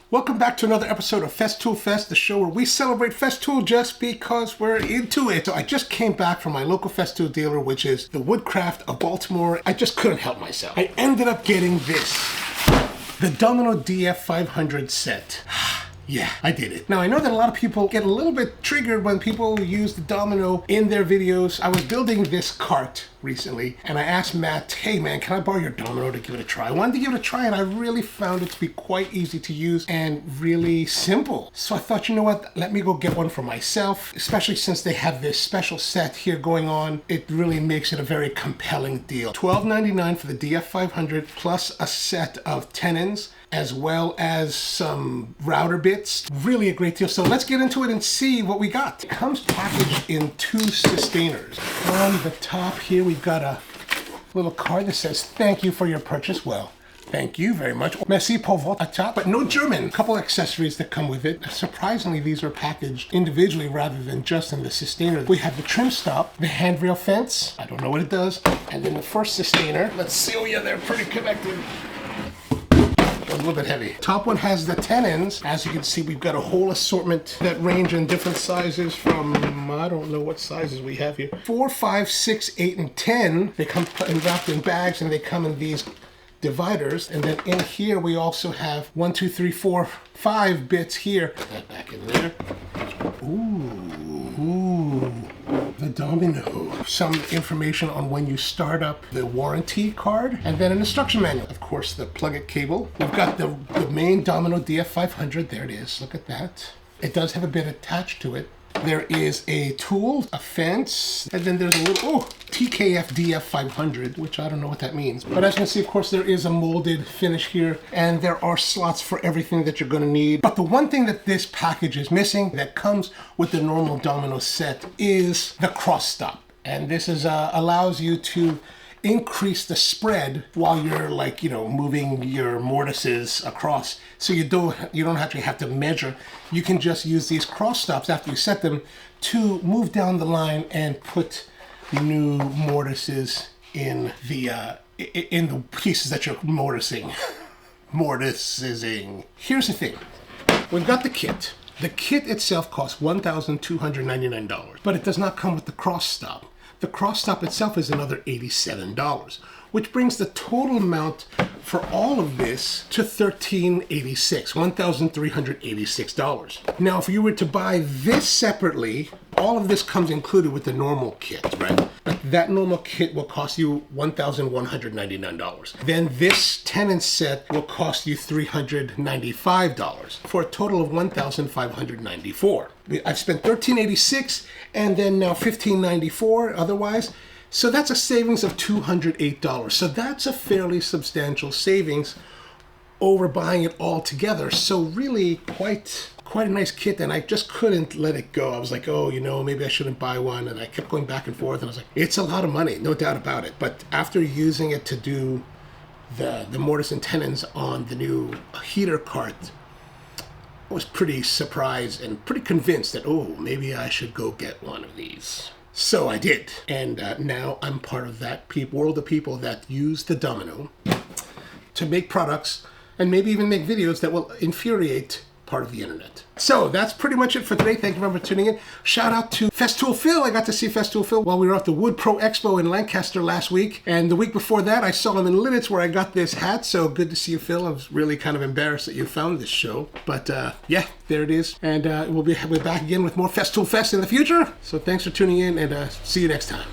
Welcome back to another episode of Festool Fest, the show where we celebrate Festool just because we're into it. So I just came back from my local Festool dealer, which is the Woodcraft of Baltimore. I just couldn't help myself. I ended up getting this, the Domino DF500 set. Yeah, I did it. Now, I know that a lot of people get a little bit triggered when people use the Domino in their videos. I was building this cart recently, and I asked Matt, hey man, can I borrow your Domino to give it a try? I wanted to give it a try, and I really found it to be quite easy to use and really simple. So I thought, you know what, let me go get one for myself, especially since they have this special set here going on. It really makes it a very compelling deal. $12.99 for the DF500 plus a set of tenons, as well as some router bits. Really a great deal. So let's get into it and see what we got. It comes packaged in two sustainers. On the top here, we've got a little card that says, thank you for your purchase. Well, thank you very much. Merci pour votre achat. But no German. A couple accessories that come with it. Surprisingly, these are packaged individually rather than just in the sustainer. We have the trim stop, the handrail fence. I don't know what it does. And then the first sustainer. Let's see. Oh yeah, they're pretty connected. A little bit heavy. Top one has the tenons. As you can see, we've got a whole assortment that range in different sizes from, I don't know what sizes we have here. 4, 5, 6, 8, and 10. They come wrapped in bags, and they come in these dividers. And then in here, we also have 1, 2, 3, 4, 5 bits here. Put that back in there. Ooh, the Domino. Some information on when you start up, the warranty card, and then an instruction manual. Of course, the plug-it cable. We've got the main Domino DF500. There it is. Look at that. It does have a bit attached to it. There is a tool, a fence, and then there's a little, TKF DF500, which I don't know what that means. But as you can see, of course, there is a molded finish here, and there are slots for everything that you're gonna need. But the one thing that this package is missing that comes with the normal Domino set is the cross stop. And this is allows you to increase the spread while you're moving your mortises across. So you don't actually have to measure. You can just use these cross stops after you set them to move down the line and put new mortises in the pieces that you're mortising. Mortising. Here's the thing. We've got the kit. The kit itself costs $1,299, but it does not come with the cross stop. The cross stop itself is another $87, which brings the total amount for all of this to $1,386. Now, if you were to buy this separately, all of this comes included with the normal kit, right? But that normal kit will cost you $1,199. Then this tenon set will cost you $395 for a total of $1,594. I've spent $1,386 and then now $1,594 otherwise. So that's a savings of $208. So that's a fairly substantial savings over buying it all together. So really quite a nice kit, and I just couldn't let it go. I was like, oh, maybe I shouldn't buy one, and I kept going back and forth, and I was like, it's a lot of money, no doubt about it. But after using it to do the mortise and tenons on the new heater cart, I was pretty surprised and pretty convinced that, maybe I should go get one of these. So I did, and now I'm part of that world of people that use the Domino to make products and maybe even make videos that will infuriate part of the internet. So that's pretty much it for today. Thank you very much for tuning in. Shout out to Festool Phil. I got to see Festool Phil while we were at the Wood Pro Expo in Lancaster last week. And the week before that, I saw him in Linnets where I got this hat. So good to see you, Phil. I was really kind of embarrassed that you found this show. But yeah, there it is. And we'll be back again with more Festool Fest in the future. So thanks for tuning in, and see you next time.